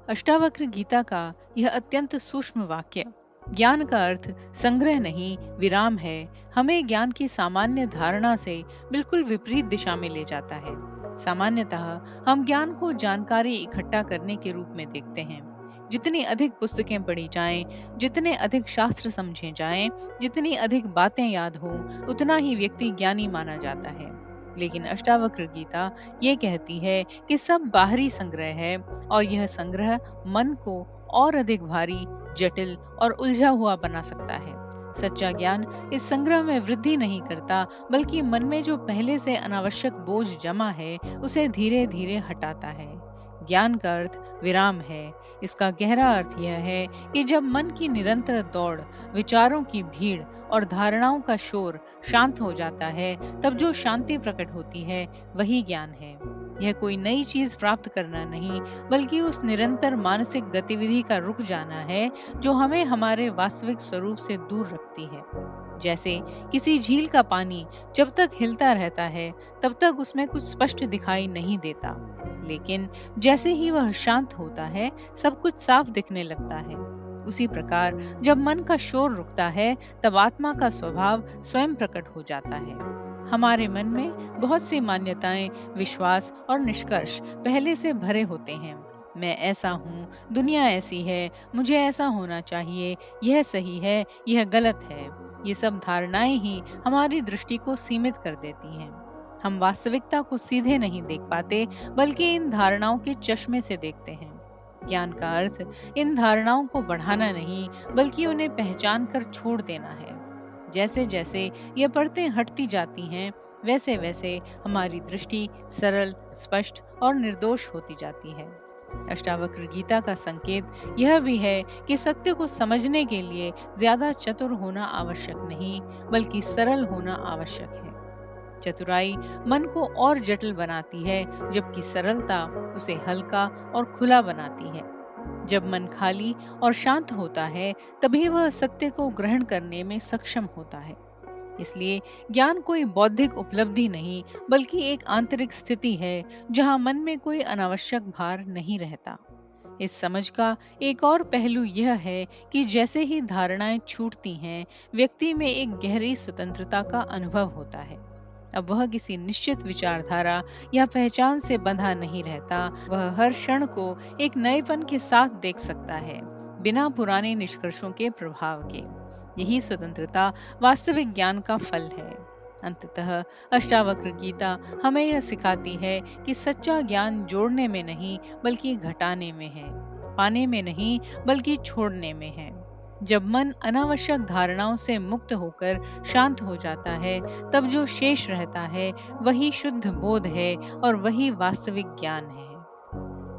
अष्टावक्र गीता का यह अत्यंत सूक्ष्म वाक्य ज्ञान का अर्थ संग्रह नहीं विराम है, हमें ज्ञान की सामान्य धारणा से बिल्कुल विपरीत दिशा में ले जाता है। सामान्यतः हम ज्ञान को जानकारी इकट्ठा करने के रूप में देखते हैं। जितनी अधिक पुस्तकें पढ़ी जाएं, जितने अधिक शास्त्र समझे जाएं, जितनी अधिक बातें याद हो, उतना ही व्यक्ति ज्ञानी माना जाता है। लेकिन अष्टावक्र गीता ये कहती है कि सब बाहरी संग्रह है और यह संग्रह मन को और अधिक भारी, जटिल और उलझा हुआ बना सकता है। सच्चा ज्ञान इस संग्रह में वृद्धि नहीं करता, बल्कि मन में जो पहले से अनावश्यक बोझ जमा है उसे धीरे धीरे हटाता है। ज्ञान का अर्थ विराम है। इसका गहरा अर्थ यह है कि जब मन की निरंतर दौड़, विचारों की भीड़ और धारणाओं का शोर शांत हो जाता है, तब जो शांति प्रकट होती है वही ज्ञान है। यह कोई नई चीज प्राप्त करना नहीं, बल्कि उस निरंतर मानसिक गतिविधि का रुक जाना है जो हमें हमारे वास्तविक स्वरूप से दूर रखती है। जैसे किसी झील का पानी जब तक हिलता रहता है तब तक उसमें कुछ स्पष्ट दिखाई नहीं देता, लेकिन जैसे ही वह शांत होता है सब कुछ साफ दिखने लगता है। उसी प्रकार जब मन का शोर रुकता है तब आत्मा का स्वभाव स्वयं प्रकट हो जाता है। हमारे मन में बहुत सी मान्यताएं, विश्वास और निष्कर्ष पहले से भरे होते हैं। मैं ऐसा हूँ, दुनिया ऐसी है, मुझे ऐसा होना चाहिए, यह सही है, यह गलत है। ये सब धारणाएं ही हमारी दृष्टि को सीमित कर देती हैं। हम वास्तविकता को सीधे नहीं देख पाते, बल्कि इन धारणाओं के चश्मे से देखते हैं। ज्ञान का अर्थ इन धारणाओं को बढ़ाना नहीं, बल्कि उन्हें पहचान कर छोड़ देना है। जैसे जैसे ये परतें हटती जाती हैं, वैसे वैसे हमारी दृष्टि सरल, स्पष्ट और निर्दोष होती जाती है। अष्टावक्र गीता का संकेत यह भी है कि सत्य को समझने के लिए ज्यादा चतुर होना आवश्यक नहीं, बल्कि सरल होना आवश्यक है। चतुराई मन को और जटिल बनाती है, जबकि सरलता उसे हल्का और खुला बनाती है। जब मन खाली और शांत होता है, तभी वह सत्य को ग्रहण करने में सक्षम होता है। इसलिए ज्ञान कोई बौद्धिक उपलब्धि नहीं, बल्कि एक आंतरिक स्थिति है जहां मन में कोई अनावश्यक भार नहीं रहता। इस समझ का एक और पहलू यह है कि जैसे ही धारणाएं छूटती हैं, व्यक्ति में एक गहरी स्वतंत्रता का अनुभव होता है। अब वह किसी निश्चित विचारधारा या पहचान से बंधा नहीं रहता। वह हर क्षण को एक नएपन के साथ देख सकता है, बिना पुराने निष्कर्षों के प्रभाव के। यही स्वतंत्रता वास्तविक ज्ञान का फल है। अंततः अष्टावक्र गीता हमें यह सिखाती है कि सच्चा ज्ञान जोड़ने में नहीं, बल्कि घटाने में है, पाने में नहीं, बल्कि छोड़ने में है। जब मन अनावश्यक धारणाओं से मुक्त होकर शांत हो जाता है, तब जो शेष रहता है वही शुद्ध बोध है और वही वास्तविक ज्ञान है।